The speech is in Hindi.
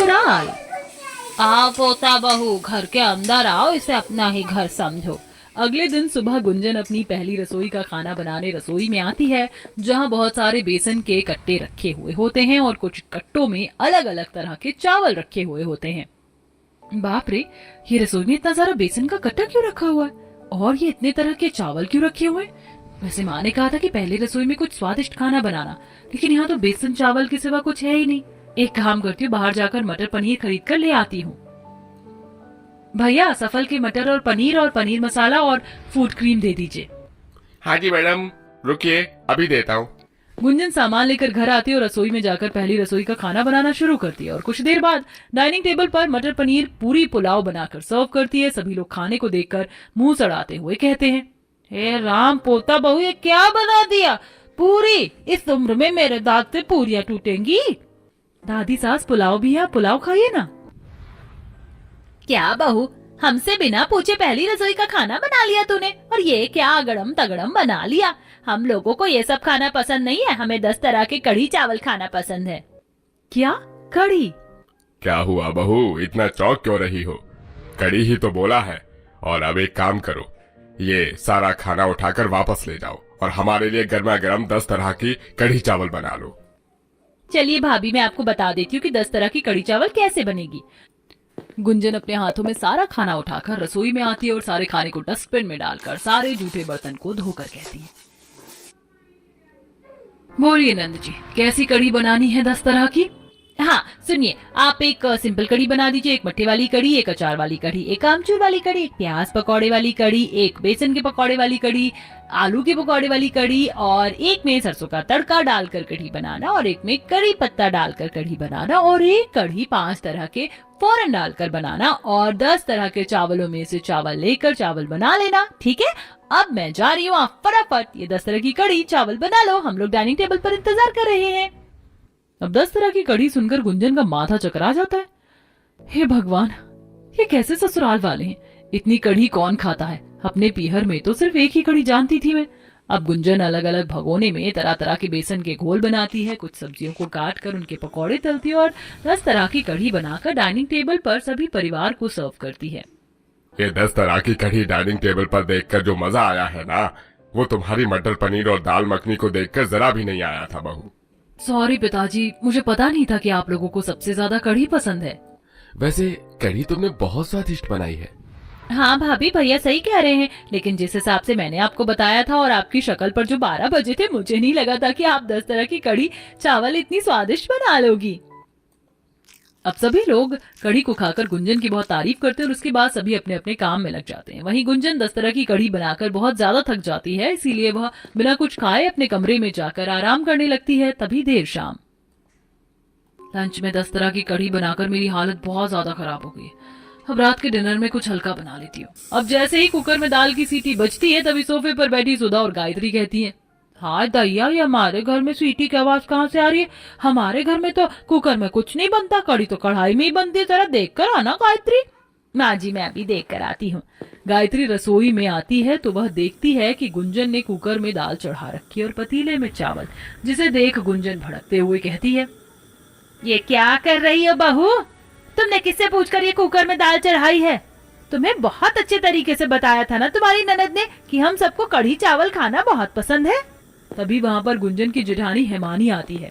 ससुराल। आओ पोता बहू, घर के अंदर आओ, इसे अपना ही घर समझो। अगले दिन सुबह गुंजन अपनी पहली रसोई का खाना बनाने रसोई में आती है, जहाँ बहुत सारे बेसन के कट्टे रखे हुए होते हैं और कुछ कट्टों में अलग अलग तरह के चावल रखे हुए होते हैं। बाप रे, ये रसोई में इतना सारा बेसन का कट्टा क्यों रखा हुआ है और ये इतने तरह के चावल क्यों रखे हुए हैं? वैसे माँ ने कहा था कि पहले रसोई में कुछ स्वादिष्ट खाना बनाना, लेकिन यहाँ तो बेसन चावल के सिवा कुछ है ही नहीं। एक काम करती हूँ, बाहर जाकर मटर पनीर खरीद कर ले आती हूँ। भैया, सफल के मटर और पनीर मसाला और फूड क्रीम दे दीजिए। हाँ जी मैडम, रुकिए अभी देता हूँ। गुंजन सामान लेकर घर आती है और रसोई में जाकर पहली रसोई का खाना बनाना शुरू करती है और कुछ देर बाद डाइनिंग टेबल पर मटर पनीर पूरी पुलाव बनाकर सर्व करती है। सभी लोग खाने को देखकर मुंह सड़ाते हुए कहते हैं, हे राम, पोता बहू ये क्या बना दिया? पूरी? इस उम्र में मेरे दांत से पूरियां टूटेंगी। दादी सास, पुलाव भी है, पुलाव खाइए ना। क्या बहू, हमसे बिना पूछे पहली रसोई का खाना बना लिया तूने, और ये क्या अगड़म तगड़म बना लिया। हम लोगों को ये सब खाना पसंद नहीं है, हमें 10 तरह के कढ़ी चावल खाना पसंद है। क्या कढ़ी? क्या हुआ बहू, इतना चौंक क्यों रही हो? कड़ी ही तो बोला है। और अब एक काम करो, ये सारा खाना उठाकर वापस ले जाओ और हमारे लिए गर्मा गर्म 10 तरह की कढ़ी चावल बना लो। चलिए भाभी, मैं आपको बता देती हूँ कि 10 तरह की कढ़ी चावल कैसे बनेगी। गुंजन अपने हाथों में सारा खाना उठाकर रसोई में आती है और सारे खाने को डस्टबिन में डालकर सारे जूठे बर्तन को धोकर कहती है, बोलिए नंद जी, कैसी कढ़ी बनानी है 10 तरह की? हाँ सुनिए, आप एक सिंपल कढ़ी बना दीजिए, एक मट्ठे वाली कढ़ी, एक अचार वाली कढ़ी, एक आमचूर वाली कढ़ी, एक प्याज पकौड़े वाली कढ़ी, एक बेसन के पकौड़े वाली कढ़ी, आलू के पकौड़े वाली कढ़ी, और एक में सरसों का तड़का डालकर कढ़ी बनाना, और एक में कड़ी पत्ता डालकर कढ़ी बनाना, और एक कढ़ी 5 तरह के फौरन डालकर बनाना, और 10 तरह के चावलों में से चावल लेकर चावल बना लेना। ठीक है, अब मैं जा रही हूँ, आप फटाफट ये 10 तरह की कढ़ी चावल बना लो, हम लोग डाइनिंग टेबल पर इंतजार कर रहे हैं। अब 10 तरह की कढ़ी सुनकर गुंजन का माथा चकरा जाता है। हे भगवान, ये कैसे ससुराल वाले हैं, इतनी कढ़ी कौन खाता है? अपने पीहर में तो सिर्फ एक ही कढ़ी जानती थी मैं। अब गुंजन अलग अलग भगोने में तरह तरह के बेसन के घोल बनाती है, कुछ सब्जियों को काट कर उनके पकौड़े तलती है और 10 तरह की कढ़ी बनाकर डाइनिंग टेबल पर सभी परिवार को सर्व करती है। ये 10 तरह की कढ़ी डाइनिंग टेबल पर देखकर जो मजा आया है ना, वो तुम्हारी मटर पनीर और दाल मखनी को देखकर जरा भी नहीं आया था बहू। सॉरी पिताजी, मुझे पता नहीं था कि आप लोगों को सबसे ज्यादा कढ़ी पसंद है। वैसे कढ़ी तुमने बहुत स्वादिष्ट बनाई है। हाँ भाभी, भैया सही कह रहे हैं, लेकिन जिस हिसाब से मैंने आपको बताया था और आपकी शक्ल पर जो 12 बजे थे, मुझे नहीं लगा था कि आप 10 तरह की कढ़ी चावल इतनी स्वादिष्ट बना लोगी। अब सभी लोग कढ़ी को खाकर गुंजन की बहुत तारीफ करते हैं और उसके बाद सभी अपने अपने काम में लग जाते हैं। वहीं गुंजन 10 तरह की कढ़ी बनाकर बहुत ज्यादा थक जाती है, इसीलिए वह बिना कुछ खाए अपने कमरे में जाकर आराम करने लगती है। तभी देर शाम लंच में 10 तरह की कढ़ी बनाकर मेरी हालत बहुत ज्यादा खराब हो गई। अब रात के डिनर में कुछ हल्का बना लेती हूँ। अब जैसे ही कुकर में दाल की सीटी बजती है, तभी सोफे पर बैठी सुधा और गायत्री कहती है, हाँ दैया, ये हमारे घर में सीटी की आवाज कहाँ से आ रही है? हमारे घर में तो कुकर में कुछ नहीं बनता, कढ़ी तो कढ़ाई में ही बनती है। जरा देख कर आना गायत्री। माँ जी, मैं अभी देख कर आती हूँ। गायत्री रसोई में आती है तो वह देखती है कि गुंजन ने कुकर में दाल चढ़ा रखी है और पतीले में चावल, जिसे देख गुंजन भड़कते हुए कहती है, ये क्या कर रही हो बहू? तुमने किससे पूछकर ये कुकर में दाल चढ़ाई है? तुम्हें बहुत अच्छे तरीके से बताया था ना तुम्हारी ननद ने कि हम सबको कढ़ी चावल खाना बहुत पसंद है। तभी वहाँ पर गुंजन की जेठानी हेमानी आती है।